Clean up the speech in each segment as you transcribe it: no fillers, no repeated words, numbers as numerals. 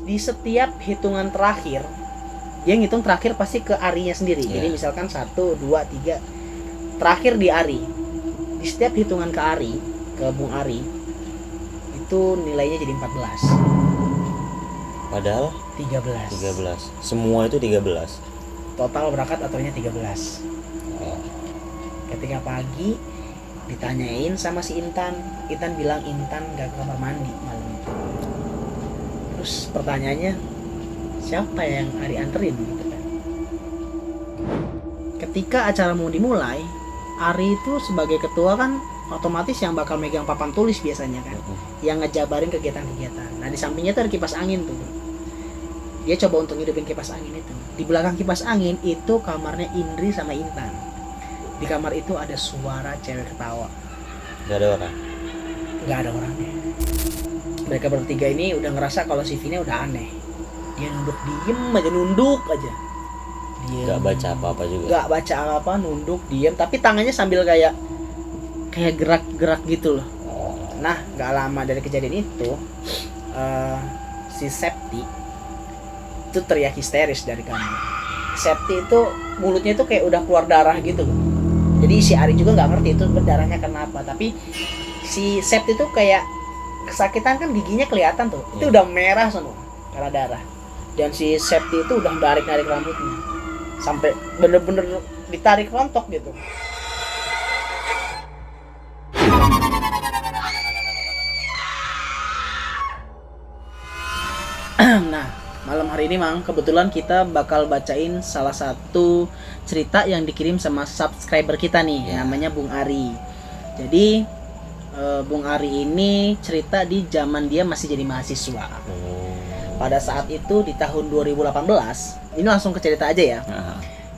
di setiap hitungan terakhir dia ngitung terakhir pasti ke arinya sendiri. Jadi misalkan 1, 2, 3 terakhir di Ari. Di setiap hitungan ke Ari, ke Bung Ari itu nilainya jadi 14. Padahal 13. Semua itu 13. Total berangkat aturannya 13. Ketika pagi ditanyain sama si Intan bilang Intan gak ke kamar mandi malam itu. Terus pertanyaannya, siapa yang Ari anterin gitu kan. Ketika acara mau dimulai, Ari itu sebagai ketua kan otomatis yang bakal megang papan tulis biasanya kan, yang ngejabarin kegiatan-kegiatan. Nah di sampingnya tuh ada kipas angin tuh. Dia coba untuk ngidupin kipas angin itu. Di belakang kipas angin itu kamarnya Indri sama Intan. Di kamar itu ada suara cewek ketawa. Gak ada orang. Gak ada orangnya. Mereka bertiga ini udah ngerasa kalau si Vina udah aneh. Dia nunduk aja. Diem. Gak baca apa-apa juga. Gak baca apa-apa, nunduk, diem. Tapi tangannya sambil kayak gerak-gerak gitu loh. Nah, gak lama dari kejadian itu, si Septi itu teriak histeris dari kamar. Septi itu mulutnya itu kayak udah keluar darah gitu. Jadi si Ari juga nggak ngerti itu berdarahnya kenapa. Tapi si Septi itu kayak kesakitan kan, giginya kelihatan tuh. Itu udah merah semua karena darah. Dan si Septi itu udah narik rambutnya sampai bener-bener ditarik rontok gitu. Nah, malam hari ini Mang, kebetulan kita bakal bacain salah satu cerita yang dikirim sama subscriber kita nih, namanya Bung Ari. Jadi Bung Ari ini cerita di zaman dia masih jadi mahasiswa. Pada saat itu di tahun 2018, ini langsung ke cerita aja ya.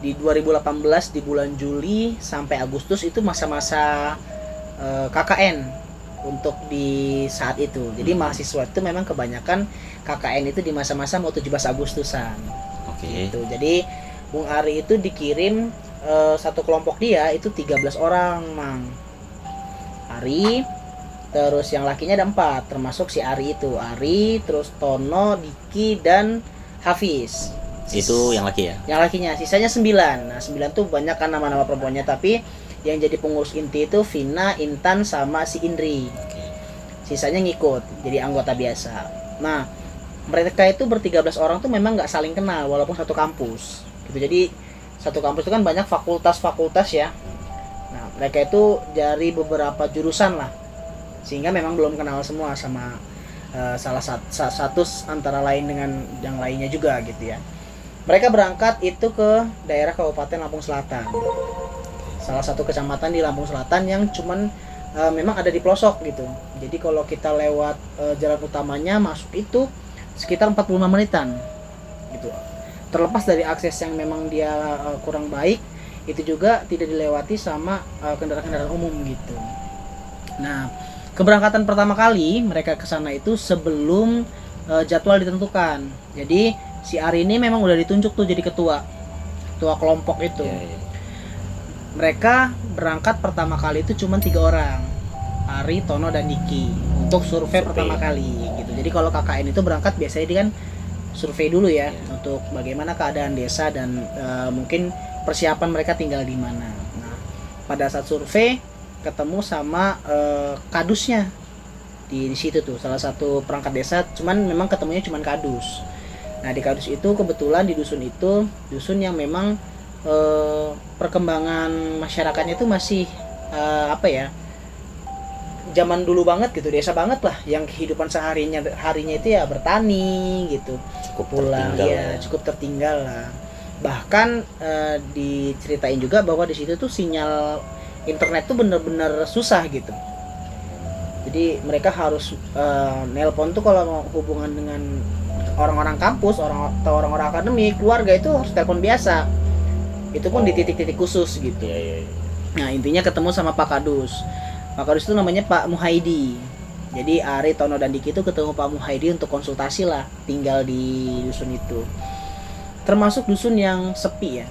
Di 2018 di bulan Juli sampai Agustus itu masa-masa KKN untuk di saat itu. Jadi mahasiswa itu memang kebanyakan KKN itu di masa-masa mau 17 Agustusan. Gitu. Jadi Bung Ari itu dikirim satu kelompok dia itu 13 orang, Mang. Ari, terus yang lakinya ada 4, termasuk si Ari itu. Ari, terus Tono, Diki, dan Hafiz. Itu yang laki ya? Yang lakinya, sisanya 9. Nah 9 tuh banyak kan nama-nama perempuannya, tapi yang jadi pengurus inti itu Vina, Intan, sama si Indri. Sisanya ngikut, jadi anggota biasa. Nah, mereka itu ber-13 orang tuh memang nggak saling kenal, walaupun satu kampus. Gitu. Jadi satu kampus itu kan banyak fakultas-fakultas ya. Nah, mereka itu dari beberapa jurusan lah, sehingga memang belum kenal semua sama salah satu antara lain dengan yang lainnya juga gitu ya. Mereka berangkat itu ke daerah Kabupaten Lampung Selatan. Salah satu kecamatan di Lampung Selatan yang cuman memang ada di pelosok gitu. Jadi kalau kita lewat jalan utamanya masuk itu sekitar 45 menitan gitu. Terlepas dari akses yang memang dia kurang baik, itu juga tidak dilewati sama kendaraan-kendaraan umum gitu. Nah, keberangkatan pertama kali mereka ke sana itu sebelum jadwal ditentukan. Jadi si Ari ini memang udah ditunjuk tuh jadi ketua kelompok itu. Mereka berangkat pertama kali itu cuma 3 orang, Ari, Tono, dan Diki, untuk survei pertama kali gitu. Jadi kalau KKN itu berangkat biasanya dia kan survei dulu ya, untuk bagaimana keadaan desa dan mungkin persiapan mereka tinggal di mana. Nah, pada saat survei ketemu sama kadusnya di situ tuh, salah satu perangkat desa, cuman memang ketemunya cuman kadus. Nah di kadus itu kebetulan di dusun itu dusun yang memang perkembangan masyarakatnya itu masih zaman dulu banget gitu, desa banget lah, yang kehidupan harinya itu ya bertani gitu, cukup tertinggal lah. Bahkan diceritain juga bahwa di situ tuh sinyal internet tuh bener-bener susah gitu. Jadi mereka harus nelpon tuh kalau mau hubungan dengan orang-orang kampus, orang-orang akademik, keluarga itu harus telepon biasa. Itu pun di titik-titik khusus gitu. Nah intinya ketemu sama Pak Kadus. Pak Kadus itu namanya Pak Muhaidi. Jadi Ari, Tono, dan Diki itu ketemu Pak Muhaidi untuk konsultasi lah, tinggal di dusun itu. Termasuk dusun yang sepi ya,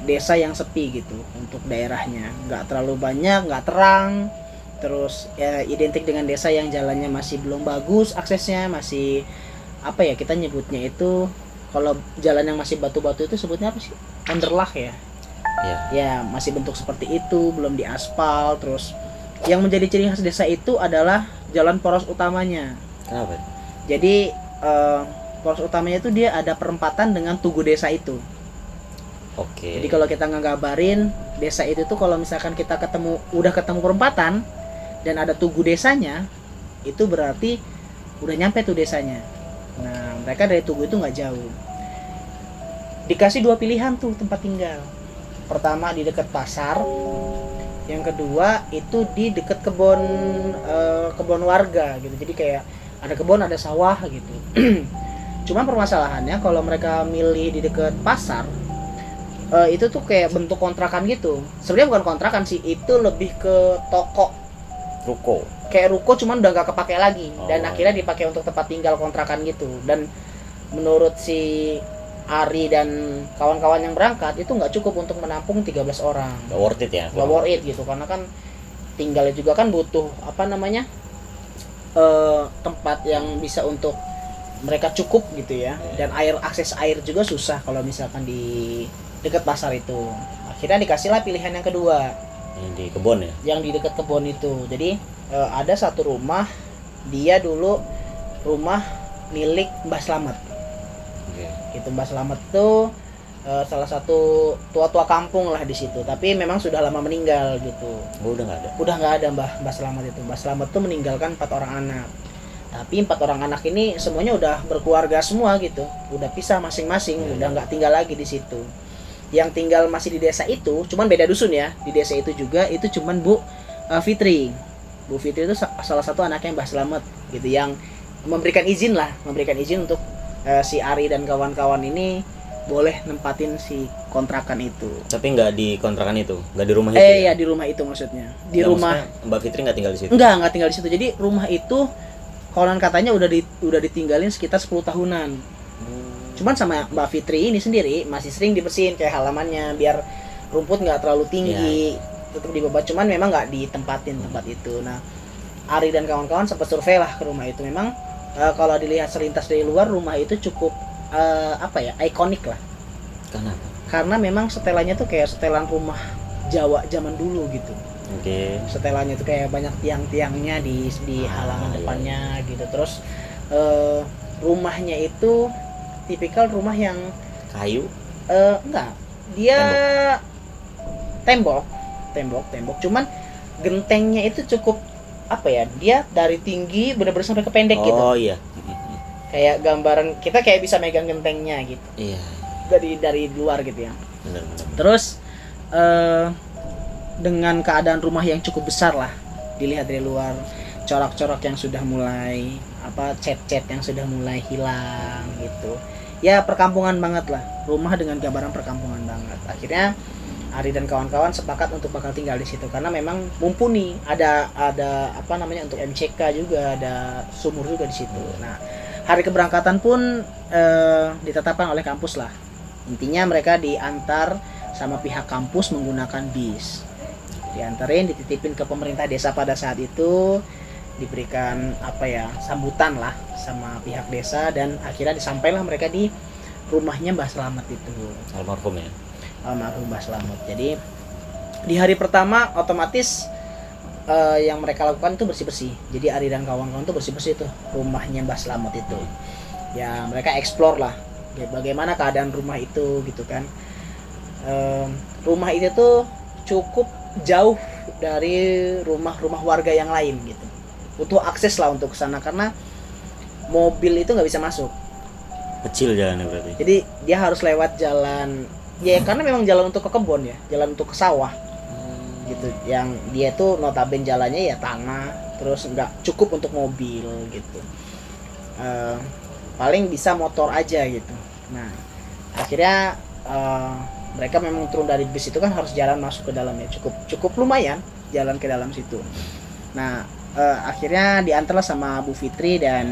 desa yang sepi gitu untuk daerahnya. Nggak terlalu banyak, nggak terang. Terus ya, identik dengan desa yang jalannya masih belum bagus, aksesnya masih apa ya kita nyebutnya itu, kalau jalan yang masih batu-batu itu sebutnya apa sih? Underlach ya. Iya. Ya masih bentuk seperti itu, belum diaspal. Terus yang menjadi ciri khas desa itu adalah jalan poros utamanya. Kenapa? Jadi poros utamanya itu dia ada perempatan dengan tugu desa itu. Oke. Jadi kalau kita ngegambarin desa itu tuh, kalau misalkan kita udah ketemu perempatan dan ada tugu desanya, itu berarti udah nyampe tuh desanya. Nah, mereka dari tugu itu nggak jauh. Dikasih 2 pilihan tuh tempat tinggal. Pertama di dekat pasar, yang kedua itu di dekat kebun warga gitu. Jadi kayak ada kebun, ada sawah gitu. Cuman permasalahannya kalau mereka milih di dekat pasar, itu tuh kayak bentuk kontrakan gitu. Sebenarnya bukan kontrakan sih, itu lebih ke toko, Ruko. kayak ruko, cuman udah gak kepake lagi. Dan Oh. akhirnya dipakai untuk tempat tinggal kontrakan gitu. Dan menurut si Ari dan kawan-kawan yang berangkat, itu nggak cukup untuk menampung 13 orang. Gak worth it ya? Nggak worth it gitu, karena kan tinggalnya juga kan butuh apa namanya, tempat yang bisa untuk mereka cukup gitu ya. Dan akses air juga susah kalau misalkan di dekat pasar itu. Akhirnya dikasihlah pilihan yang kedua, Yang di kebun ya? yang di dekat kebun itu. Jadi ada satu rumah, dia dulu rumah milik Mbah Slamet. Oke. Itu Mbah Slamet tuh salah satu tua-tua kampung lah di situ. Tapi memang sudah lama meninggal gitu. Oh, udah nggak ada. Udah nggak ada Mbah Slamet itu. Mbah Slamet tuh meninggalkan 4 orang anak. Tapi 4 orang anak ini semuanya udah berkeluarga semua gitu. Udah pisah masing-masing, udah nggak tinggal lagi di situ. Yang tinggal masih di desa itu, cuman beda dusun ya. Di desa itu juga itu cuman Bu Fitri. Bu Fitri itu salah satu anaknya Mbah Slamet gitu, yang memberikan izin untuk si Ari dan kawan-kawan ini boleh nempatin si kontrakan itu. Tapi nggak di kontrakan itu, nggak di rumah itu. Ya di rumah itu maksudnya. Di Nggak, rumah maksudnya Mbak Fitri nggak tinggal di situ. enggak tinggal di situ. Jadi rumah itu konon katanya udah ditinggalin sekitar 10 tahunan. Cuman sama Mbak Fitri ini sendiri masih sering dibersihin kayak halamannya biar rumput nggak terlalu tinggi, tetap dibabat. Cuman memang nggak ditempatin tempat itu. Nah, Ari dan kawan-kawan sempat survei lah ke rumah itu. Memang kalau dilihat selintas dari luar, rumah itu cukup ikonik lah. Kenapa? Karena memang setelannya tuh kayak setelan rumah Jawa zaman dulu gitu. Oke. Setelannya tuh kayak banyak tiang-tiangnya di halaman Iya. depannya gitu. Terus rumahnya itu tipikal rumah yang Kayu. enggak, dia tembok. Cuman gentengnya itu cukup apa ya? Dia dari tinggi benar-benar sampai ke pendek gitu. Oh iya. Kayak gambaran kita kayak bisa megang gentengnya gitu. Iya. Dari luar gitu ya. Benar. Terus dengan keadaan rumah yang cukup besar lah, dilihat dari luar, corak-corak yang sudah mulai cat-cat yang sudah mulai hilang gitu. Ya perkampungan banget lah, rumah dengan gambaran perkampungan banget. Akhirnya Ari dan kawan-kawan sepakat untuk bakal tinggal di situ karena memang mumpuni, ada untuk MCK juga, ada sumur juga di situ. Nah, hari keberangkatan pun ditetapkan oleh kampus lah. Intinya mereka diantar sama pihak kampus menggunakan bis. Diantarin, dititipin ke pemerintah desa pada saat itu, diberikan sambutan lah sama pihak desa, dan akhirnya disampailah mereka di rumahnya Mbah Slamet itu. Almarhum ya. Almarhum Mbah Slamet. Jadi di hari pertama otomatis yang mereka lakukan itu bersih-bersih. Jadi Ari dan kawan-kawan tuh bersih-bersih tuh rumahnya Mbah Slamet itu. Ya mereka explore lah bagaimana keadaan rumah itu gitu kan. Rumah itu tuh cukup jauh dari rumah-rumah warga yang lain gitu. Butuh akses lah untuk ke sana karena mobil itu nggak bisa masuk. Kecil jalannya berarti. Jadi dia harus lewat jalan ya, karena memang jalan untuk ke kebun ya, jalan untuk ke sawah gitu. Yang dia tuh notabene jalannya ya tanah, terus nggak cukup untuk mobil gitu. Paling bisa motor aja gitu. Nah akhirnya mereka memang turun dari bis itu kan harus jalan masuk ke dalam ya, cukup lumayan jalan ke dalam situ. Nah akhirnya diantarlah sama Bu Fitri dan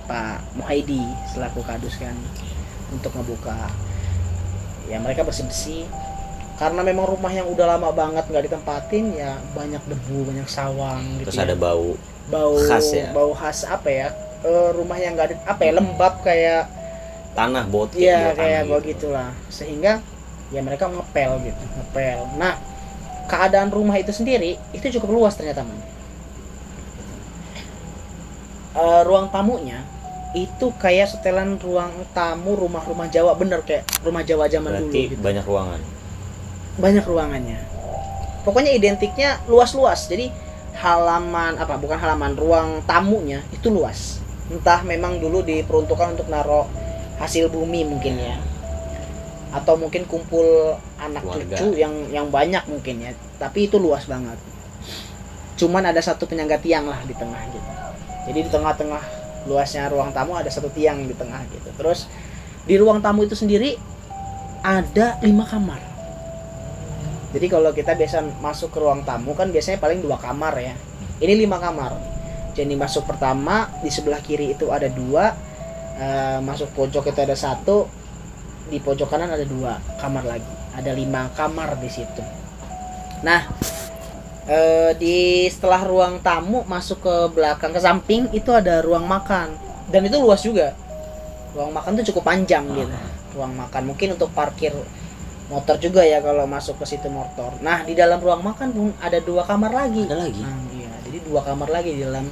Pak Muhaidi selaku kadus kan untuk ngebuka. Ya mereka bersih-bersih karena memang rumah yang udah lama banget nggak ditempatin ya, banyak debu, banyak sawang gitu. Terus ya. ada bau bau khas ya? Bau khas rumah yang nggak ada apa ya, lembab kayak Tanah bot ya bawah kayak tanah gua gitu. gitulah, sehingga ya mereka ngepel gitu, ngepel. Nah, keadaan rumah itu sendiri itu cukup luas ternyata, Man. Ruang tamunya itu kayak setelan ruang tamu rumah-rumah Jawa, bener kayak rumah Jawa zaman dulu Berarti gitu. banyak ruangan. Banyak ruangannya. Pokoknya identiknya luas-luas. Jadi halaman apa bukan halaman, ruang tamunya itu luas. Entah memang dulu diperuntukkan untuk naruh hasil bumi mungkin ya. Atau mungkin kumpul anak Keluarga. cucu yang banyak mungkin ya. Tapi itu luas banget. Cuman ada satu penyangga tiang lah di tengah gitu. Jadi di tengah-tengah luasnya ruang tamu ada satu tiang di tengah gitu. Terus di ruang tamu itu sendiri ada 5 kamar. Jadi kalau kita biasa masuk ke ruang tamu kan biasanya paling 2 kamar ya. Ini 5 kamar. Jadi masuk pertama di sebelah kiri itu ada 2, masuk pojok itu ada 1, di pojok kanan ada 2 kamar lagi. Ada 5 kamar di situ. Nah, di setelah ruang tamu masuk ke belakang ke samping itu ada ruang makan, dan itu luas juga. Ruang makan tuh cukup panjang gitu. Ruang makan mungkin untuk parkir motor juga ya kalau masuk ke situ motor. Nah, di dalam ruang makan pun ada 2 kamar lagi. Ada lagi. Nah, iya, jadi 2 kamar lagi di dalam.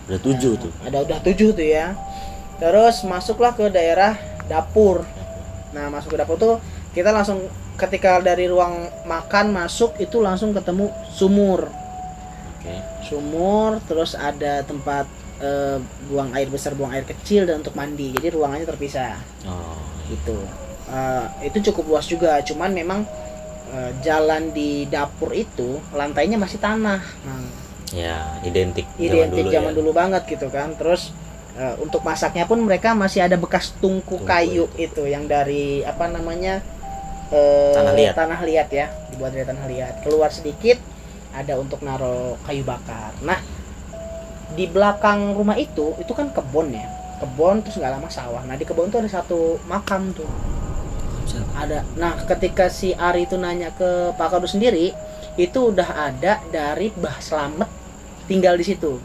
Udah 7 tuh. Ada udah 7 tuh ya. Terus masuklah ke daerah dapur. Nah, masuk ke dapur tuh kita langsung ketika dari ruang makan masuk itu langsung ketemu sumur. Oke. Sumur, terus ada tempat buang air besar, buang air kecil, dan untuk mandi. Jadi ruangannya terpisah. Oh. Gitu. Itu cukup luas juga. Cuman memang jalan di dapur itu lantainya masih tanah. Nah, Ya, identik identik zaman ya. dulu banget gitu kan. Terus untuk masaknya pun mereka masih ada bekas tungku kayu itu yang dari apa namanya, tanah liat ya, dibuat dari tanah liat. Keluar sedikit ada untuk naruh kayu bakar. Nah, di belakang rumah itu kan kebun ya, kebun, terus nggak lama sawah. Nah, di kebun tuh ada satu makam tuh. Ada. Nah, ketika si Ari itu nanya ke Pak Kadu sendiri, itu udah ada dari Mbah Slamet tinggal di situ.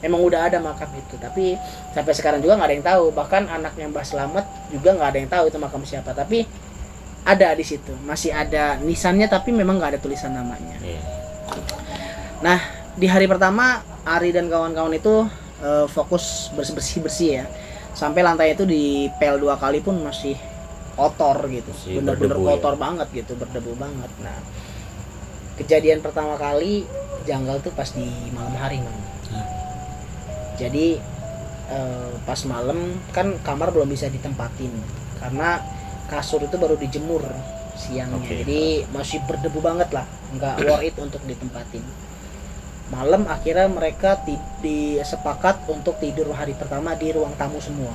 Emang udah ada makam itu, tapi sampai sekarang juga nggak ada yang tahu. Bahkan anaknya Mbah Slamet juga nggak ada yang tahu itu makam siapa. Tapi ada di situ, masih ada nisannya, tapi memang nggak ada tulisan namanya. Iya. Nah, di hari pertama Ari dan kawan-kawan itu fokus bersih ya, sampai lantai itu dipel 2 kali pun masih kotor gitu, Masih bener-bener berdebu kotor banget gitu, berdebu banget. Nah, kejadian pertama kali janggal tuh pas di malam hari, Man. Jadi pas malam kan kamar belum bisa ditempatin karena kasur itu baru dijemur siangnya. Oke. Jadi masih berdebu banget lah, nggak worth it untuk ditempatin. Malam akhirnya mereka sepakat untuk tidur hari pertama di ruang tamu semua,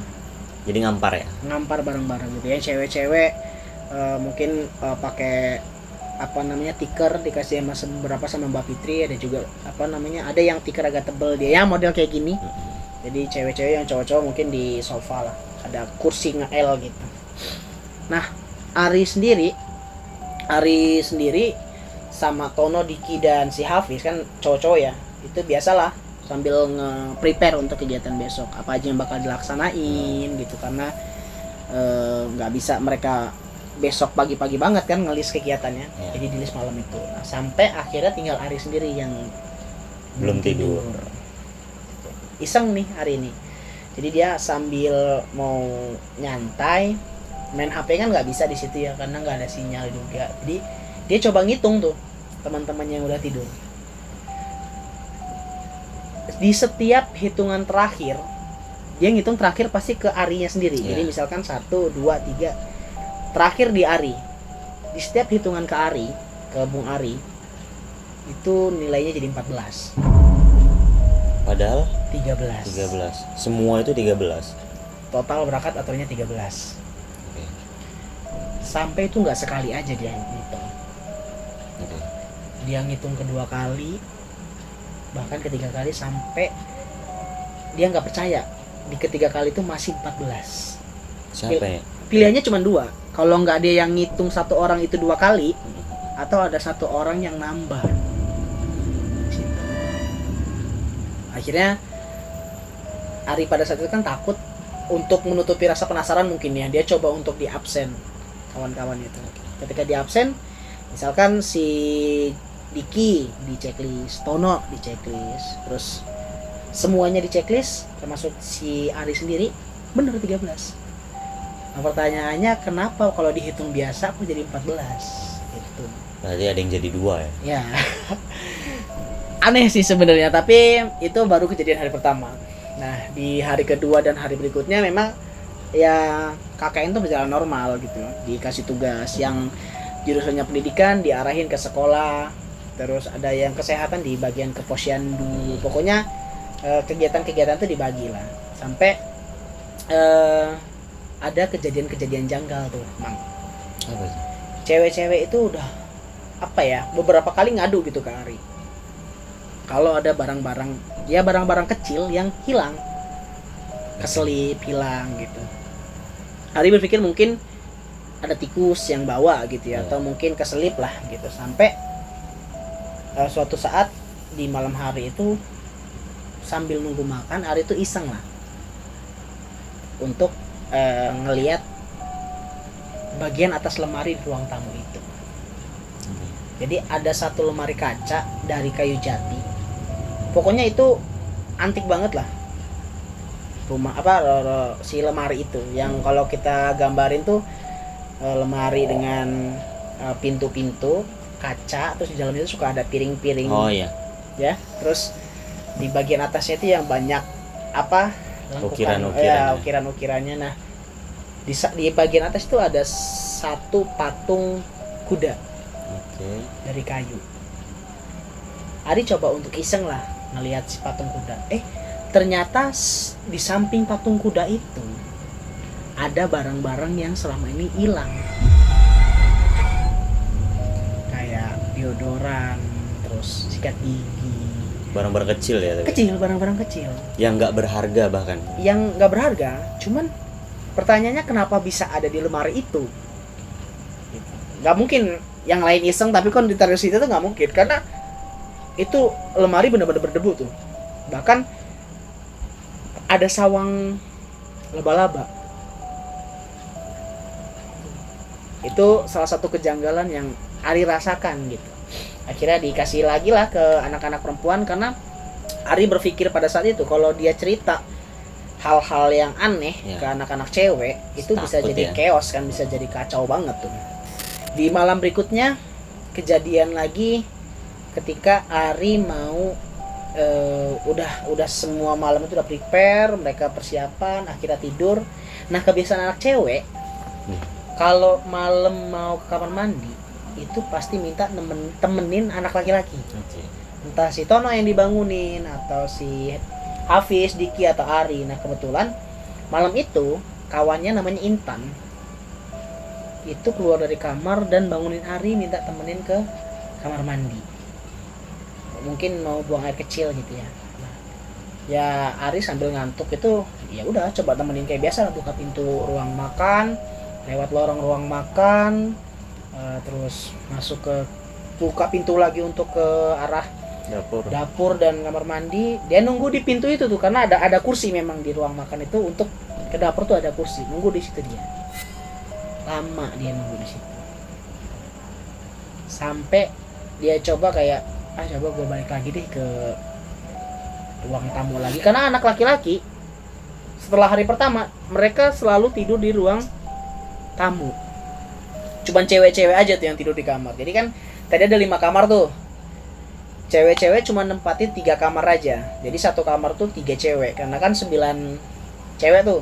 Jadi ngampar ya. ngampar bareng-bareng gitu ya. Cewek-cewek mungkin pakai apa namanya tikar, dikasih sama beberapa sama Mbak Fitri. Ada juga apa namanya, ada yang tikar agak tebel dia ya, model kayak gini. Jadi cewek-cewek yang cowok-cowok mungkin di sofa lah, ada kursi nge-L gitu. Nah, Ari sendiri sama Tono, Diki, dan si Hafiz kan cowok-cowok ya, itu biasalah sambil nge-prepare untuk kegiatan besok, apa aja yang bakal dilaksanain gitu, karena nggak bisa mereka besok pagi-pagi banget kan ngelis kegiatannya. Jadi di list malam itu. Nah, sampai akhirnya tinggal Ari sendiri yang Belum tidur. Iseng nih hari ini, jadi dia sambil mau nyantai main HP kan nggak bisa di situ ya, karena nggak ada sinyal juga. Jadi dia coba ngitung tuh teman-temannya yang udah tidur. Di setiap hitungan terakhir dia ngitung terakhir pasti ke Arinya sendiri. Jadi misalkan 1, 2, 3 terakhir di Ari. Di setiap hitungan ke Ari, ke Bung Ari, itu nilainya jadi 14. Padahal 13. 13. Semua itu 13. Total berangkat aturannya 13. Oke. Sampai itu nggak sekali aja dia ngitung. Oke. Dia ngitung kedua kali, bahkan ketiga kali, sampai dia nggak percaya di ketiga kali itu masih 14. Siapa ya? Pilihannya cuma 2. Kalau nggak dia yang ngitung satu orang itu 2 kali, atau ada satu orang yang nambah. Akhirnya Ari pada saat itu kan takut, untuk menutupi rasa penasaran mungkin ya, dia coba untuk di absen kawan-kawan itu. Ketika di absen, misalkan si Diki di checklist, Tono di checklist, terus semuanya di checklist termasuk si Ari sendiri, bener 13. Nah pertanyaannya, kenapa kalau dihitung biasa aku jadi 14 gitu. Berarti ada yang jadi 2 ya? Ya aneh sih sebenarnya, tapi itu baru kejadian hari pertama. Nah di hari kedua dan hari berikutnya memang ya KKN tuh berjalan normal gitu. Dikasih tugas yang jurusannya pendidikan diarahin ke sekolah, terus ada yang kesehatan di bagian keposyandu. Pokoknya kegiatan-kegiatan tuh dibagi lah. Sampai ada kejadian-kejadian janggal tuh, Mang. Apa itu? Cewek-cewek itu udah apa ya, beberapa kali ngadu gitu ke Ari. Kalau ada barang-barang kecil yang hilang, keselip, hilang gitu. Ari berpikir mungkin ada tikus yang bawa gitu ya, atau mungkin keselip lah gitu. Sampai suatu saat di malam hari itu sambil nunggu makan, Ari itu iseng lah untuk ngelihat bagian atas lemari di ruang tamu itu. Jadi ada satu lemari kaca dari kayu jati. Pokoknya itu antik banget lah. Rumah si lemari itu yang kalau kita gambarin tuh lemari dengan pintu-pintu kaca, terus di dalam itu suka ada piring-piring. Oh iya. Ya, terus di bagian atasnya itu yang banyak ukiran-ukirannya. Nah, di bagian atas itu ada satu patung kuda. Dari kayu. Ari coba untuk iseng lah ngelihat si patung kuda. Ternyata di samping patung kuda itu ada barang-barang yang selama ini hilang. Kayak deodoran, terus sikat gigi. Barang-barang kecil ya? Barang-barang kecil. Yang nggak berharga bahkan. Yang nggak berharga, cuman pertanyaannya kenapa bisa ada di lemari itu? Nggak mungkin yang lain iseng tapi kan ditaruh situ tuh nggak mungkin, karena itu lemari benar-benar berdebu tuh. Bahkan ada sawang laba-laba. Itu salah satu kejanggalan yang Ari rasakan gitu. Akhirnya dikasih lagi lah ke anak-anak perempuan, karena Ari berpikir pada saat itu kalau dia cerita hal-hal yang aneh ke anak-anak cewek itu bisa jadi chaos kan, bisa jadi kacau banget tuh. Di malam berikutnya kejadian lagi ketika Ari mau udah semua malam itu udah prepare, mereka persiapan, akhirnya tidur. Nah kebiasaan anak cewek kalau malam mau ke kamar mandi itu pasti minta temenin anak laki-laki. Entah si Tono yang dibangunin atau si Hafiz, Diki atau Ari. Nah kebetulan malam itu kawannya namanya Intan itu keluar dari kamar dan bangunin Ari, minta temenin ke kamar mandi. Mungkin mau buang air kecil gitu ya. Nah, ya Ari sambil ngantuk itu ya udah coba temenin kayak biasa, buka pintu ruang makan, lewat lorong ruang makan, terus masuk ke buka pintu lagi untuk ke arah dapur dan kamar mandi. Dia nunggu di pintu itu tuh, karena ada kursi memang di ruang makan itu, untuk ke dapur tuh ada kursi, nunggu di situ dia. Lama dia nunggu di situ. Sampai dia coba kayak coba gue balik lagi deh ke ruang tamu lagi, karena anak laki-laki setelah hari pertama mereka selalu tidur di ruang tamu. Cuman cewek-cewek aja tuh yang tidur di kamar. Jadi kan tadi ada 5 kamar tuh, cewek-cewek cuma nempatin 3 kamar aja. Jadi satu kamar tuh 3 cewek, karena kan 9 cewek tuh.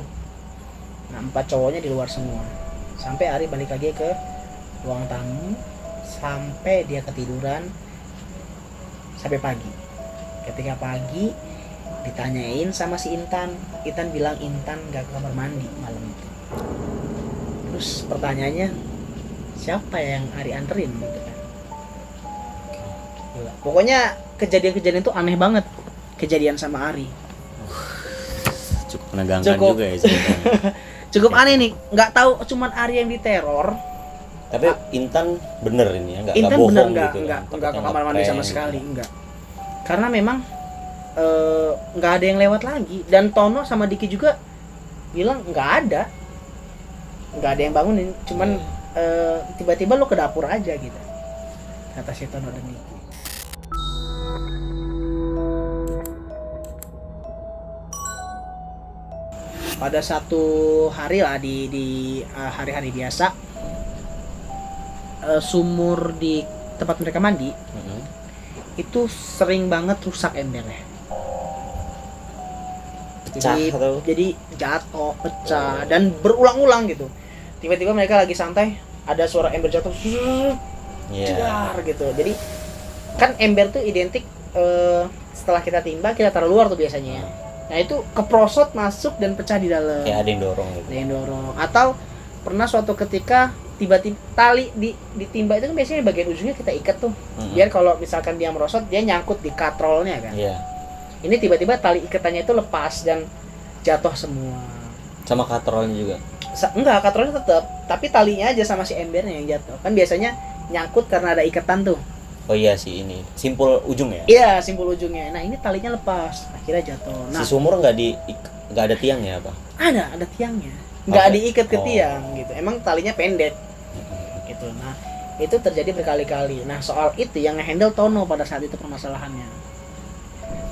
Nah 4 cowoknya di luar semua. Sampai Ari balik lagi ke ruang tamu sampai dia ketiduran sampai pagi. Ketika pagi ditanyain sama si Intan bilang Intan gak ke kamar mandi malam itu. Terus pertanyaannya, siapa yang Ari anterin gitu kan. Gila. Pokoknya kejadian-kejadian itu aneh banget kejadian sama Ari. Cukup menegangkan juga ya sebenarnya. Cukup aneh nih, nggak tahu cuman Ari yang diteror. Tapi Intan bener ini ya, nggak Intan bohong bener gitu. Nggak ke kamar mandi sama sekali, enggak. Karena memang nggak ada yang lewat lagi, dan Tono sama Diki juga bilang nggak ada yang bangunin, cuman tiba-tiba lo ke dapur aja gitu, kata si Tono dan Diki. Pada satu hari lah di hari-hari biasa, sumur di tempat mereka mandi itu sering banget rusak embernya. Jadi jatuh, pecah, dan berulang-ulang gitu. Tiba-tiba mereka lagi santai, ada suara ember jatuh, jedar gitu. Jadi kan ember tuh identik setelah kita timba kita taruh luar tuh biasanya. Nah itu keprosot masuk dan pecah di dalam. Kayak ada yang dorong gitu. Ada yang dorong. Atau pernah suatu ketika tiba-tiba tali ditimba itu kan biasanya bagian ujungnya kita ikat tuh. Biar kalau misalkan dia merosot dia nyangkut di katrolnya kan. Iya. Ini tiba-tiba tali ikatannya itu lepas dan jatuh semua. Sama katrolnya juga. Enggak, katrolnya tetap, tapi talinya aja sama si embernya yang jatuh. Kan biasanya nyangkut karena ada ikatan tuh. Oh iya sih, ini simpul ujung ya? Iya, simpul ujungnya. Nah ini talinya lepas, akhirnya jatuh. Nah, Si sumur nggak ada tiangnya apa? ada tiangnya, nggak Oke. diikat ke tiang gitu. Emang talinya pendek gitu. Nah itu terjadi berkali-kali. Nah soal itu yang ngehandle Tono pada saat itu permasalahannya.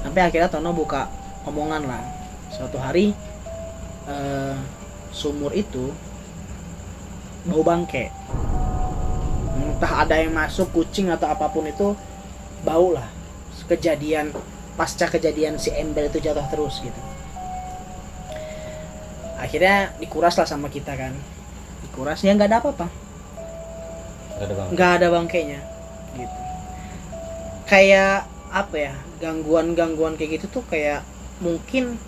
Sampai akhirnya Tono buka omongan lah. Suatu hari sumur itu bau bangke. Entah ada yang masuk, kucing atau apapun itu, bau lah. Pasca kejadian si ember itu jatuh terus gitu. Akhirnya dikuras lah sama kita kan. Dikuras ya nggak ada apa-apa. Nggak ada bangkainya gitu. Kayak apa ya, gangguan kayak gitu tuh kayak mungkin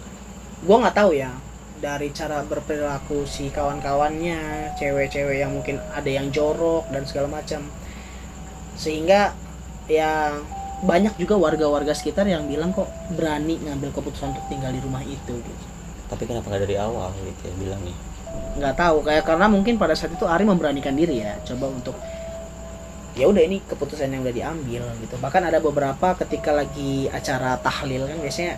gua nggak tahu ya, dari cara berperilaku si kawan-kawannya, cewek-cewek yang mungkin ada yang jorok dan segala macam, sehingga ya banyak juga warga-warga sekitar yang bilang kok berani ngambil keputusan untuk tinggal di rumah itu gitu. Tapi kenapa nggak dari awal gitu ya bilang nih? Nggak tahu, kayak karena mungkin pada saat itu Ari memberanikan diri ya, coba untuk ya udah ini keputusan yang udah diambil gitu. Bahkan ada beberapa ketika lagi acara tahlil kan biasanya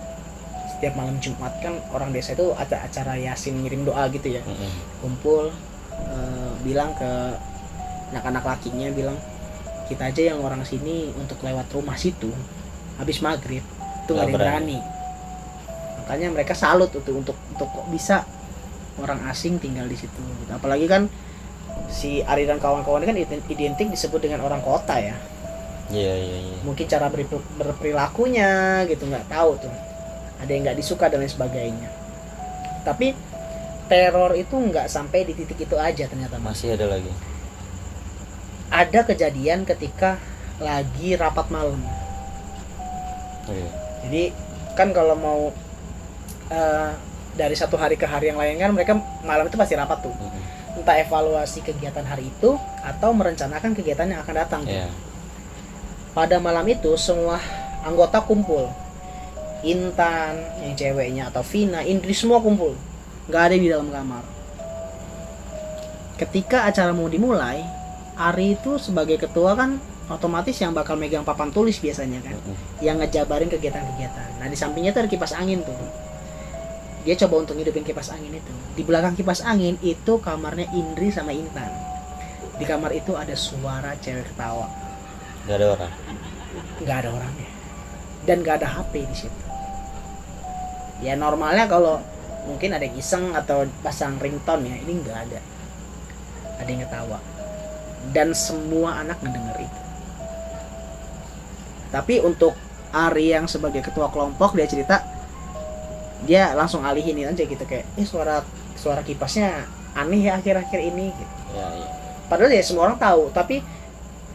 setiap malam Jumat kan orang desa itu ada acara yasin ngirim doa gitu ya. Kumpul bilang ke anak-anak lakinya, bilang kita aja yang orang sini untuk lewat rumah situ habis maghrib itu nggak ada yang berani. Makanya mereka salut untuk kok bisa orang asing tinggal di situ gitu. Apalagi kan si Ari dan kawan-kawan kan identik disebut dengan orang kota ya. Iya. Mungkin cara berperilakunya gitu nggak tahu tuh, ada yang nggak disuka dan lain sebagainya. Tapi teror itu nggak sampai di titik itu aja ternyata. Masih ada lagi. Ada kejadian ketika lagi rapat malam. Oke. Jadi kan kalau mau dari satu hari ke hari yang lain kan mereka malam itu pasti rapat tuh. Entah evaluasi kegiatan hari itu atau merencanakan kegiatan yang akan datang. Iya. Pada malam itu semua anggota kumpul. Intan yang ceweknya atau Vina, Indri semua kumpul. Nggak ada di dalam kamar. Ketika acara mau dimulai, Ari itu sebagai ketua kan otomatis yang bakal megang papan tulis biasanya kan, yang ngejabarin kegiatan-kegiatan. Nah di sampingnya tuh ada kipas angin tuh. Dia coba untuk ngidupin kipas angin itu. Di belakang kipas angin itu kamarnya Indri sama Intan. Di kamar itu ada suara cewek ketawa. Gak ada orang. Nggak ada orangnya. Dan nggak ada HP di situ. Ya normalnya kalau mungkin ada yang iseng atau pasang ringtone ya, ini nggak ada. Ada yang ketawa. Dan semua anak ngedenger itu. Tapi untuk Ari yang sebagai ketua kelompok, dia cerita dia langsung alihin aja gitu, kayak suara kipasnya aneh ya akhir-akhir ini gitu. Iya. Padahal ya semua orang tahu, tapi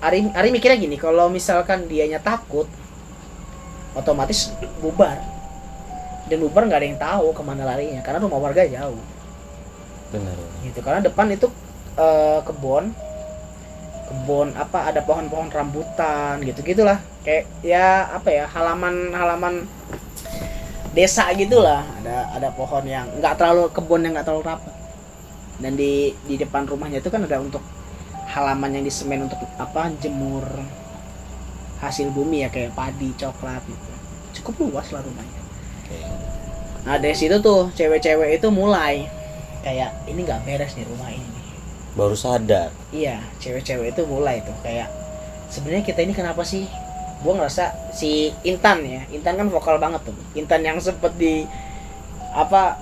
Ari mikirnya gini, kalau misalkan dianya takut otomatis bubar. Dan bubar nggak ada yang tahu kemana larinya karena rumah warga jauh. Benar. Gitu, karena depan itu kebun apa, ada pohon-pohon rambutan gitu-gitulah, kayak ya apa ya, halaman desa gitulah, ada pohon yang nggak terlalu, kebun yang nggak terlalu rapat. Dan di depan rumahnya itu kan ada untuk halaman yang disemen untuk apa, jemur hasil bumi ya, kayak padi, coklat gitu. cukup luas lah rumahnya. Oke. Nah dari situ tuh cewek-cewek itu mulai kayak ini nggak beres nih rumah ini nih. Baru sadar. Iya, cewek-cewek itu mulai tuh kayak sebenarnya kita ini kenapa sih? Gua ngerasa si Intan ya, Intan kan vokal banget tuh. Intan yang sempet di apa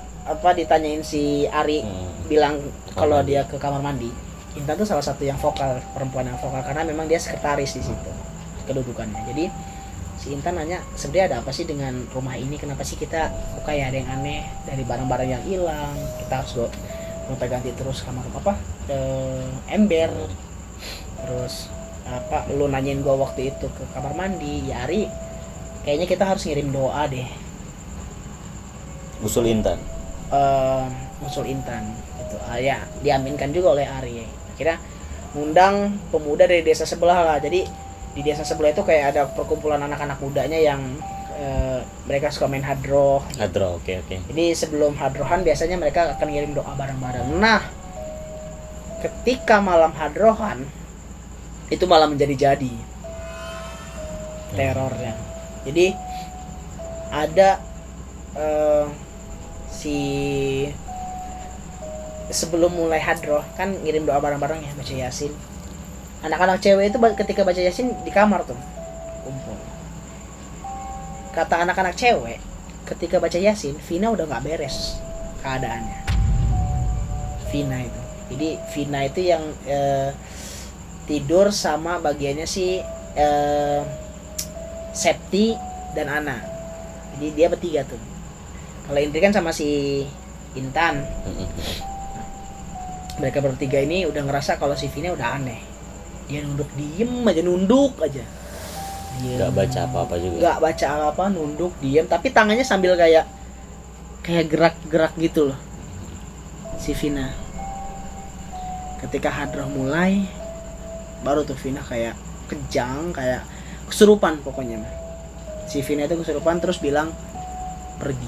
ditanyain si Ari bilang kalau dia ke kamar mandi. Intan tuh salah satu yang vokal, perempuan yang vokal karena memang dia sekretaris di situ kedudukannya. Jadi si Intan nanya sebenarnya ada apa sih dengan rumah ini, kenapa sih kita kok kayak ada yang aneh, dari barang-barang yang hilang kita harus gonta ganti terus kamar ember, terus apa lu nanyain gua waktu itu ke kamar mandi ya Ari, kayaknya kita harus ngirim doa deh. Usul Intan. Usul Intan itu ya diaminkan juga oleh Ari. Akhirnya ngundang pemuda dari desa sebelah lah. Jadi di desa sebelah itu kayak ada perkumpulan anak-anak mudanya yang mereka suka main hadroh. Oke. Jadi sebelum hadrohan biasanya mereka akan ngirim doa bareng-bareng. Nah, ketika malam hadrohan itu malah menjadi terornya. Jadi ada si sebelum mulai hadroh kan ngirim doa bareng-bareng ya, baca Yasin. Anak-anak cewek itu ketika baca Yasin di kamar tuh kumpul. Kata anak-anak cewek ketika baca Yasin, Vina udah nggak beres keadaannya. Vina itu. Jadi Vina itu yang tidur sama bagiannya si Septi dan Ana. Jadi dia bertiga tuh. Kalau Indri kan sama si Intan. Mereka bertiga ini udah ngerasa kalau si Vina udah aneh. Dia nunduk aja. Diem. Gak baca apa-apa juga. Gak baca apa-apa, nunduk, diem. Tapi tangannya sambil kayak gerak-gerak gitu loh. Si Vina. Ketika hadroh mulai, baru tuh Vina kayak kejang, kayak kesurupan pokoknya. Si Vina itu kesurupan terus bilang pergi.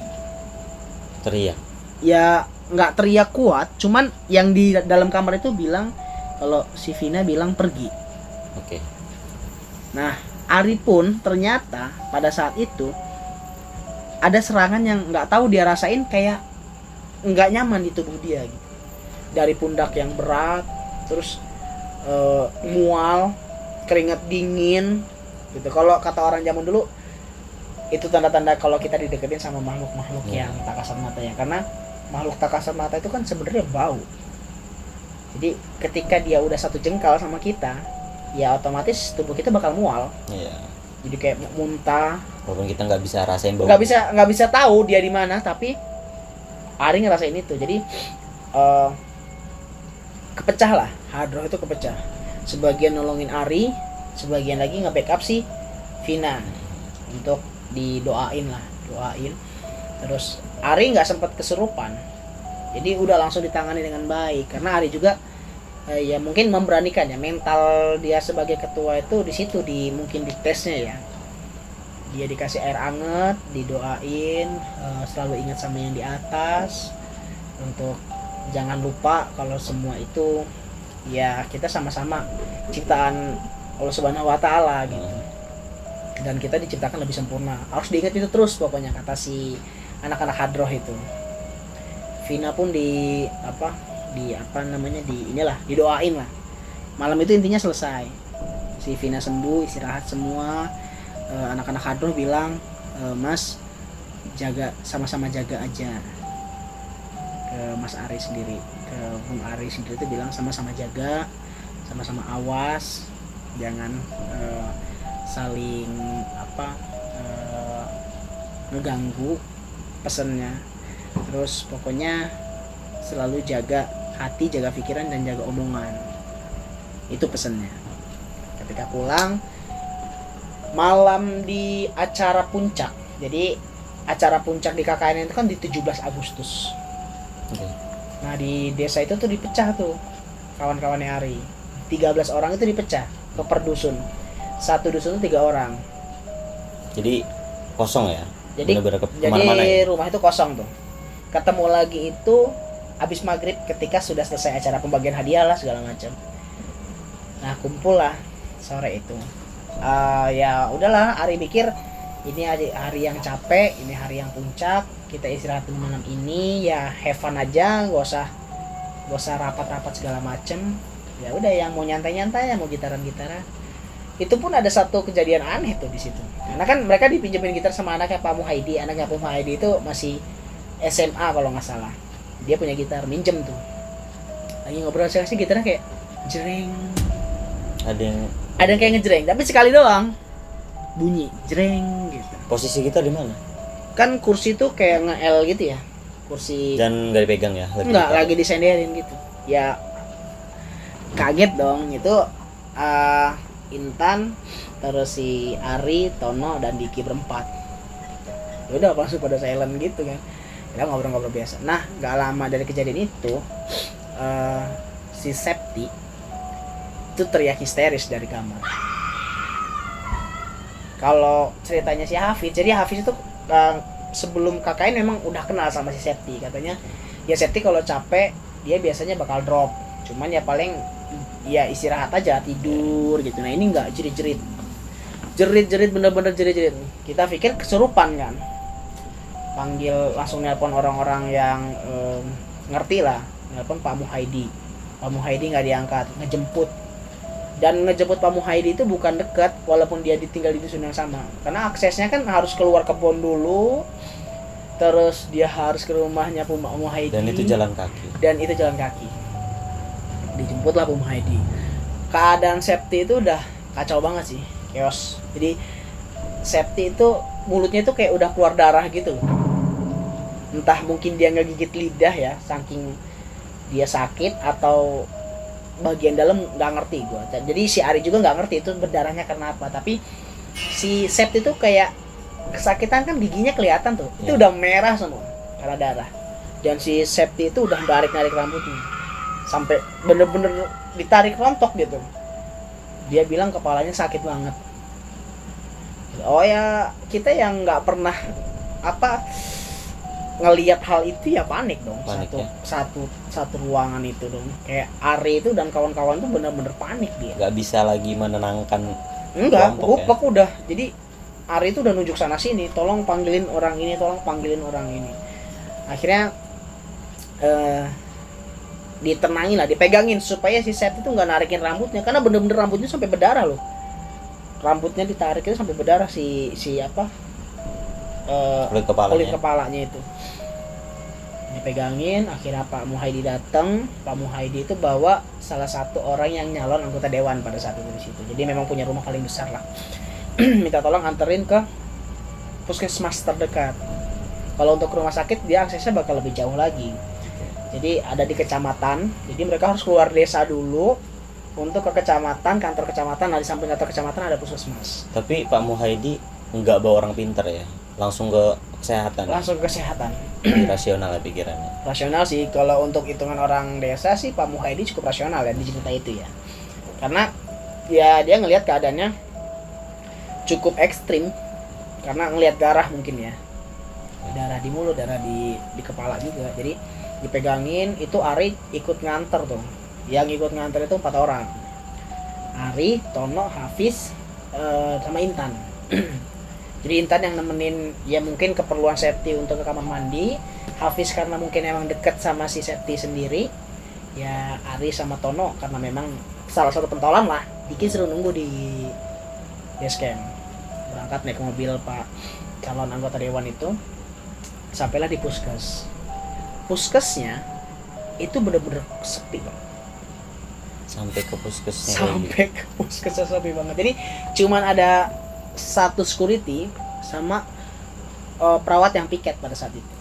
Teriak. Ya nggak teriak kuat, cuman yang di dalam kamar itu bilang kalau si Vina bilang pergi. Oke. Nah, Ari pun ternyata pada saat itu ada serangan yang nggak tahu dia rasain, kayak nggak nyaman di tubuh dia gitu. Dari pundak yang berat, terus mual, keringat dingin gitu. Kalau kata orang zaman dulu itu tanda-tanda kalau kita dideketin sama makhluk-makhluk yang tak kasat mata ya, karena makhluk tak kasat mata itu kan sebenarnya bau. Jadi ketika dia udah satu jengkal sama kita, ya otomatis tubuh kita bakal mual. Iya. Jadi kayak muntah. Walaupun kita nggak bisa rasain bau. Nggak bisa tahu dia di mana, tapi Ari ngerasain itu. Jadi kepecah lah, hadroh itu kepecah. Sebagian nolongin Ari, sebagian lagi nge-backup si Vina untuk doain. Terus Ari nggak sempat kesurupan, jadi udah langsung ditangani dengan baik karena Ari juga ya mungkin memberanikan ya, mental dia sebagai ketua itu di situ mungkin ditesnya ya. Dia dikasih air anget, didoain, selalu ingat sama yang di atas untuk jangan lupa kalau semua itu ya kita sama-sama ciptaan Allah Subhanahu wa taala gitu. Dan kita diciptakan lebih sempurna. Harus diingat itu terus pokoknya, kata si anak-anak hadroh itu. Vina pun didoain lah. Malam itu intinya selesai. Si Vina sembuh, istirahat semua. Anak-anak hadroh bilang, Mas sama-sama jaga aja. Ke Mas Ari sendiri, ke Bung Ari sendiri itu bilang sama-sama jaga, sama-sama awas, jangan saling ngeganggu pesennya. Terus pokoknya selalu jaga hati, jaga pikiran, dan jaga omongan. Itu pesennya. Ketika pulang malam di acara puncak. Jadi acara puncak di KKN itu kan di 17 Agustus. Nah di desa itu tuh dipecah tuh kawan-kawannya Ari. 13 orang itu dipecah ke per dusun. Satu dusun itu 3 orang. Jadi kosong ya? Jadi ya? Rumah itu kosong tuh. Ketemu lagi itu habis maghrib ketika sudah selesai acara pembagian hadiah lah segala macam. Nah kumpul lah sore itu. Ya udahlah, Ari pikir ini hari yang capek, ini hari yang puncak, kita istirahat dulu malam ini, ya have fun aja, gak usah rapat-rapat segala macem. Ya udah, yang mau nyantai-nyantai, yang mau gitaran-gitaran. Itu pun ada satu kejadian aneh tuh di situ, karena kan mereka dipinjemin gitar sama anaknya Pak Muhaidi. Anaknya Pak Muhaidi itu masih SMA kalau nggak salah, dia punya gitar, minjem tuh. Lagi ngobrol sih gitarnya kayak jreng, Ada yang kayak ngejreng, tapi sekali doang bunyi jreng gitu. posisi kita di mana? Kan kursi tuh kayak nge-L gitu ya, kursi. Dan nggak dipegang ya? Enggak, lagi disenderin gitu ya. Kaget dong itu. Intan, terus si Ari, Tono, dan Diki berempat. Ya udah langsung pada silent gitu kan, kita ngobrol-ngobrol biasa. Nah, gak lama dari kejadian itu si Septi itu teriak histeris dari kamar. Kalau ceritanya si Hafiz, jadi Hafiz itu sebelum KKN memang udah kenal sama si Septi. Katanya ya Septi kalau capek dia biasanya bakal drop, cuman ya paling ya istirahat aja, tidur gitu. Nah ini enggak, jerit-jerit bener-bener jerit-jerit. Kita pikir kesurupan kan, panggil, langsung nelpon orang-orang yang ngerti lah, nelpon Pak Muhaidi nggak diangkat, ngejemput Pak Muhaidi itu bukan dekat, walaupun dia ditinggal di dusun yang sama, karena aksesnya kan harus keluar kebun dulu, terus dia harus ke rumahnya Pak Muhaidi, dan itu jalan kaki. Dijemputlah Pak Muhaidi. Keadaan Septi itu udah kacau banget sih, chaos. Jadi Septi itu mulutnya itu kayak udah keluar darah gitu loh. Entah mungkin dia ngegigit lidah ya, saking dia sakit, atau bagian dalam nggak ngerti gua. Jadi si Ari juga nggak ngerti itu berdarahnya karena apa. Tapi si Septi itu kayak kesakitan, kan giginya kelihatan tuh, itu udah merah semua karena darah. Dan si Septi itu udah narik rambutnya sampai bener-bener ditarik rontok gitu. Dia bilang kepalanya sakit banget. Oh ya, kita yang nggak pernah ngelihat hal itu ya panik dong. Satu ruangan itu dong. Kayak Ari itu dan kawan-kawan tuh bener-bener panik dia. Nggak bisa lagi menenangkan. Enggak, gupek ya? Udah. Jadi Ari itu udah nunjuk sana sini, tolong panggilin orang ini. Akhirnya ditenangin lah, dipegangin supaya si Septi itu nggak narikin rambutnya, karena bener-bener rambutnya sampai berdarah loh. Rambutnya ditarik itu sampai berdarah kulit kepalanya itu. Dipegangin, akhirnya Pak Muhaidi datang. Pak Muhaidi itu bawa salah satu orang yang nyalon anggota dewan pada saat itu di situ. Jadi memang punya rumah paling besar lah. Minta tolong anterin ke puskesmas terdekat. Kalau untuk rumah sakit dia aksesnya bakal lebih jauh lagi. Jadi ada di kecamatan, jadi mereka harus keluar desa dulu untuk ke kecamatan, kantor kecamatan. Nah di samping kantor kecamatan ada puskesmas. Tapi Pak Muhaidi nggak bawa orang pinter ya, langsung ke kesehatan. Rasional ya pikirannya. Rasional sih, kalau untuk hitungan orang desa sih Pak Muhaidi cukup rasional ya di cerita itu ya. Karena ya dia ngelihat keadaannya cukup ekstrim, karena ngelihat darah mungkin ya, darah di mulut, darah di kepala juga. Jadi dipegangin, itu Ari ikut nganter tuh. Yang ikut nganter itu 4 orang. Ari, Tono, Hafiz, sama Intan. Jadi Intan yang nemenin ya mungkin keperluan Septi untuk ke kamar mandi. Hafiz karena mungkin emang deket sama si Septi sendiri. Ya Ari sama Tono karena memang salah satu pentolan lah. Diki suruh nunggu di base camp. Berangkat naik mobil Pak calon anggota dewan itu. Sampailah di puskesnya itu bener-bener sepi banget. Sampai ke puskesnya sepi banget. Jadi cuman ada satu security sama perawat yang piket pada saat itu.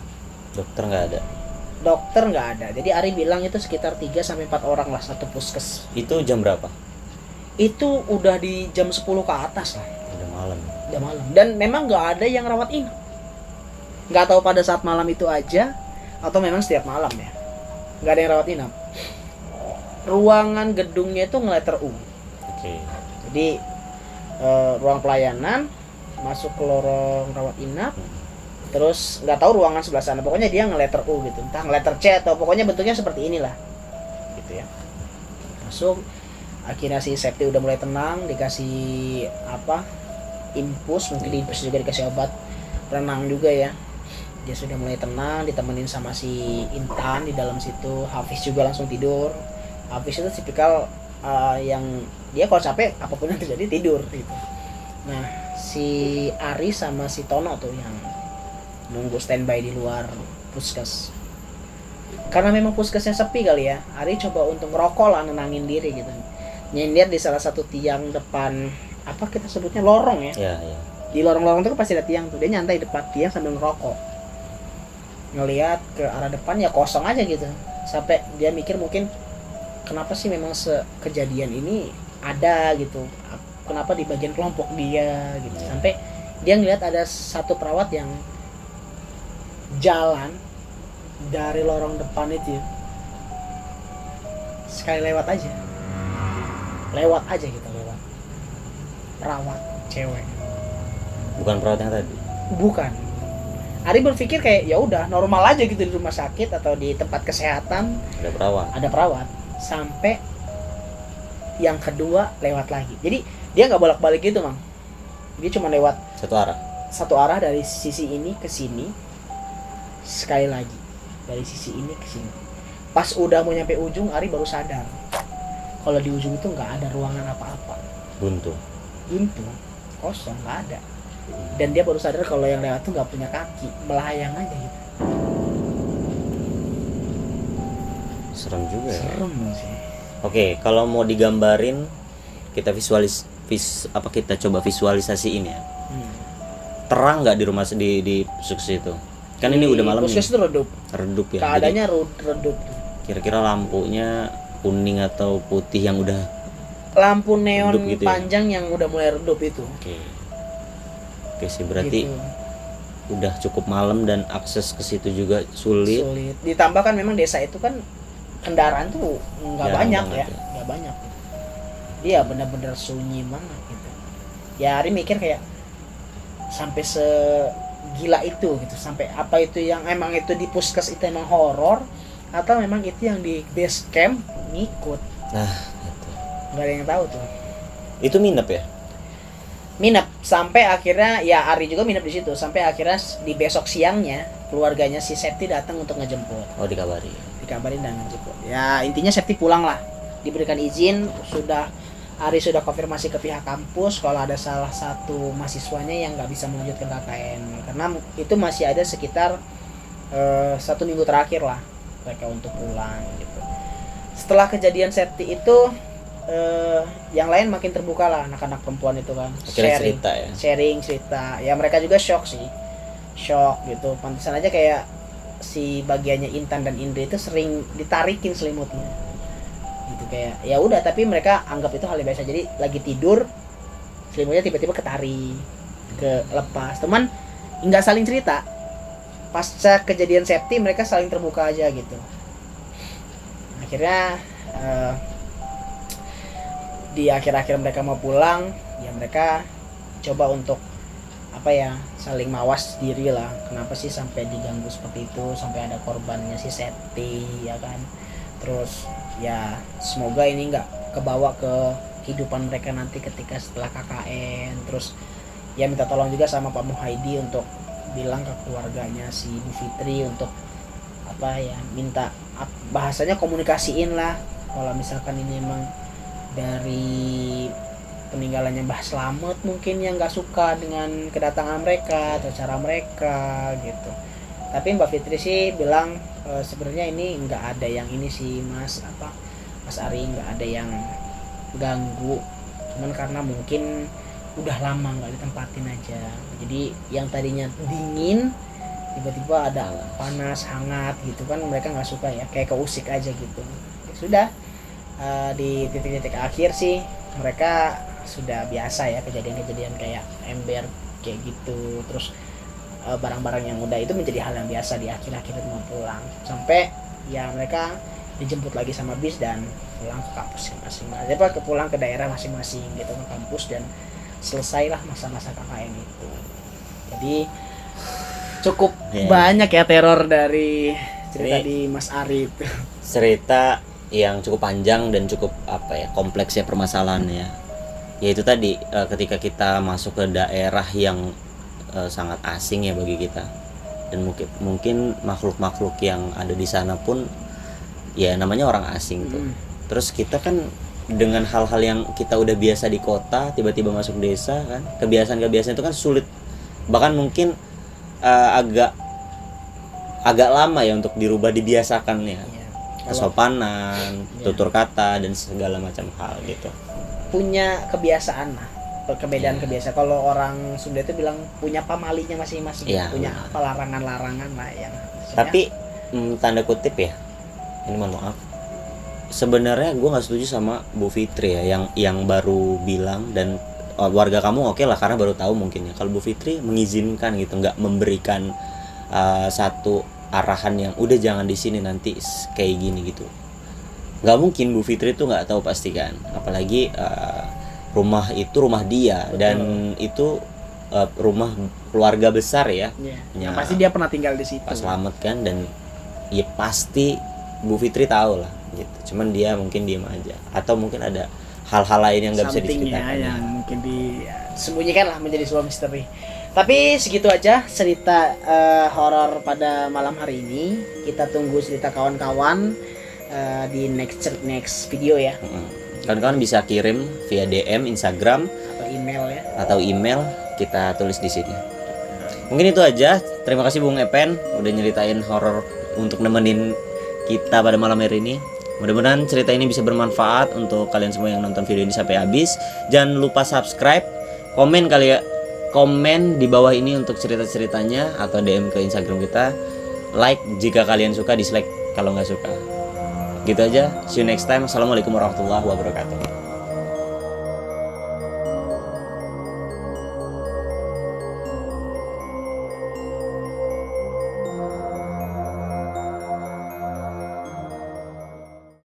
Dokter nggak ada. Jadi Ari bilang itu sekitar 3-4 orang lah satu puskes. Itu jam berapa? Itu udah di jam 10 ke atas lah. Udah malam. Dan memang nggak ada yang rawat inap. Nggak tahu pada saat malam itu aja atau memang setiap malam ya, nggak ada yang rawat inap. Ruangan gedungnya itu ngeletter U. Jadi ruang pelayanan, masuk ke lorong rawat inap, terus nggak tahu ruangan sebelah sana, pokoknya dia ngeletter U gitu, entah ngeletter C atau pokoknya bentuknya seperti inilah gitu ya. Masuk, akhirnya si Septi udah mulai tenang, dikasih impus, mungkin diimpus juga dikasih obat renang juga ya. Dia sudah mulai tenang, ditemenin sama si Intan di dalam situ. Hafiz juga langsung tidur. Hafiz itu tipikal yang dia kalau capek apapun yang terjadi tidur gitu. Nah si Ari sama si Tono tuh yang nunggu standby di luar puskes. Karena memang puskesnya sepi kali ya, Ari coba untuk ngerokok lah, nenangin diri gitu. Nyender di salah satu tiang depan, apa kita sebutnya lorong ya. Iya, iya. Di lorong-lorong tuh pasti ada tiang tuh. Dia nyantai depan tiang sambil ngerokok. Ngelihat ke arah depan ya kosong aja gitu. Sampai dia mikir mungkin kenapa sih memang kejadian ini ada gitu. Kenapa di bagian kelompok dia gitu. Sampai dia ngelihat ada satu perawat yang jalan dari lorong depan itu sekali lewat aja gitu, lewat perawat cewek, Bukan perawat yang tadi. bukan. Ari berpikir kayak ya udah normal aja gitu di rumah sakit atau di tempat kesehatan Ada perawat. sampai yang kedua lewat lagi. Jadi dia nggak bolak-balik gitu mang, dia cuma lewat satu arah dari sisi ini ke sini, sekali lagi dari sisi ini ke sini. Pas udah mau nyampe ujung, Ari baru sadar kalau di ujung itu nggak ada ruangan apa-apa, buntu, kosong, nggak ada. Dan dia baru sadar kalau yang lewat tuh nggak punya kaki, melayang aja gitu. Serem juga ya. Serem sih. Oke, kalau mau digambarin kita kita coba visualisasiin ya. Terang nggak di rumah di puskes itu? Kan ini udah malam nih. Puskes itu redup ya. Keadaannya redup. Kira-kira lampunya kuning atau putih yang udah lampu neon gitu panjang ya? Yang udah mulai redup itu. Oke sih, berarti gitu. Udah cukup malam dan akses ke situ juga sulit. Ditambah kan memang desa itu kan kendaraan tuh nggak banyak ya, nggak banyak. Dia benar-benar sunyi banget gitu. Ya Ari mikir kayak sampai segila itu gitu, sampai apa itu yang emang itu di puskes itu emang horor atau memang itu yang di base camp ngikut. Nah, itu. Nggak ada yang tahu tuh. Itu minep ya? Minep sampai akhirnya ya Ari juga minep di situ sampai akhirnya di besok siangnya keluarganya si Septi datang untuk ngejemput. Oh, dikabarin dan ngejemput. Ya intinya Septi pulang lah, diberikan izin. Ari sudah konfirmasi ke pihak kampus kalau ada salah satu mahasiswanya yang nggak bisa melanjutkan KKN karena itu masih ada sekitar 1 minggu terakhir lah mereka untuk pulang gitu. Setelah kejadian Septi itu yang lain makin terbuka lah, anak-anak perempuan itu kan sharing cerita ya, mereka juga shock gitu. Pantesan aja kayak si bagiannya Intan dan Indri itu sering ditarikin selimutnya gitu, kayak ya udah, tapi mereka anggap itu hal yang biasa. Jadi lagi tidur selimutnya tiba-tiba lepas. Teman nggak saling cerita. Pasca kejadian Septi mereka saling terbuka aja gitu. Akhirnya di akhir-akhir mereka mau pulang, ya mereka coba untuk saling mawas diri lah. Kenapa sih sampai diganggu seperti itu, sampai ada korbannya si Septi ya kan. Terus ya semoga ini nggak kebawa ke kehidupan mereka nanti ketika setelah KKN. Terus ya minta tolong juga sama Pak Muhaidi untuk bilang ke keluarganya si Bu Fitri untuk minta bahasanya komunikasiin lah kalau misalkan ini emang dari peninggalannya Mbah Slamet mungkin yang nggak suka dengan kedatangan mereka atau cara mereka gitu. Tapi Mbak Fitri sih bilang sebenarnya ini nggak ada yang ini sih Mas Ari, nggak ada yang ganggu, cuman karena mungkin udah lama nggak ditempatin aja. Jadi yang tadinya dingin tiba-tiba ada panas hangat gitu kan, mereka nggak suka ya, kayak keusik aja gitu. Ya sudah. Di titik-titik akhir sih mereka sudah biasa ya kejadian-kejadian kayak ember kayak gitu. Terus barang-barang yang udah itu menjadi hal yang biasa di akhir-akhir mau pulang, sampai ya mereka dijemput lagi sama bis dan pulang ke kampus masing-masing, pulang ke daerah masing-masing gitu, ke kampus, dan selesailah masa-masa KKN itu. Jadi cukup banyak ya teror dari cerita di Mas Ari itu. Cerita yang cukup panjang dan cukup kompleks ya permasalahannya. ya itu tadi, ketika kita masuk ke daerah yang sangat asing ya bagi kita, dan mungkin makhluk-makhluk yang ada di sana pun ya namanya orang asing tuh. Terus kita kan dengan hal-hal yang kita udah biasa di kota tiba-tiba masuk desa kan, kebiasaan-kebiasaan itu kan sulit, bahkan mungkin agak lama ya untuk dirubah, dibiasakan ya. Kesopanan, tutur kata dan segala macam hal gitu. Punya kebiasaan lah, perbedaan kebiasaan. Kalau orang Sunda itu bilang punya pamalinya masing-masing, punya apa larangan-larangan lah yang. Tapi tanda kutip ya, ini mohon maaf, sebenarnya gue nggak setuju sama Bu Fitri ya yang baru bilang, dan warga kamu oke lah karena baru tahu mungkin ya. Kalau Bu Fitri mengizinkan gitu, nggak memberikan satu arahan yang udah jangan di sini nanti kayak gini gitu. Nggak mungkin Bu Fitri tuh nggak tahu pasti kan, apalagi rumah itu rumah dia. Betul. Dan itu rumah keluarga besar ya. Ya, pasti dia pernah tinggal di situ. Pak Slamet kan, dan ya pasti Bu Fitri tahu lah gitu. Cuman dia mungkin diem aja, atau mungkin ada hal-hal lain yang nggak bisa diceritakan yang mungkin disembunyikan lah menjadi sebuah misteri. Tapi segitu aja cerita horor pada malam hari ini. Kita tunggu cerita kawan-kawan di next video ya. Kawan-kawan bisa kirim via DM Instagram atau email kita tulis di sini. Mungkin itu aja. Terima kasih Bung Epen udah nyeritain horor untuk nemenin kita pada malam hari ini. Mudah-mudahan cerita ini bisa bermanfaat untuk kalian semua yang nonton video ini sampai habis. Jangan lupa subscribe, komen di bawah ini untuk cerita-ceritanya, atau DM ke Instagram kita. Like jika kalian suka, dislike kalau nggak suka. Gitu aja. See you next time. Assalamualaikum warahmatullahi wabarakatuh.